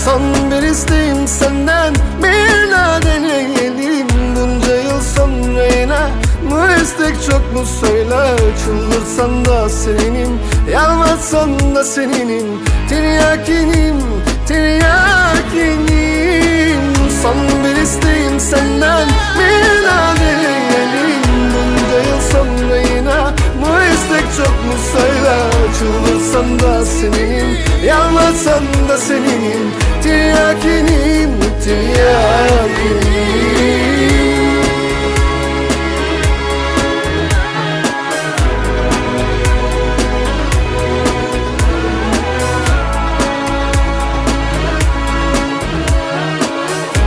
Son bir isteğim senden, bir daha deneyelim. Bunca yıl sonra yine bu istek çok mu söyle. Çıldırsan da seninim, yalvarsan da seninim. Tiryakinim, tiryakinim. Son bir isteğim senden, bir daha deneyelim. Bunca yıl sonra yine bu istek çok mu söyle. Çıldırsan da seninim, yalvarsan da seninim. Tiryakinim, tiryakinim.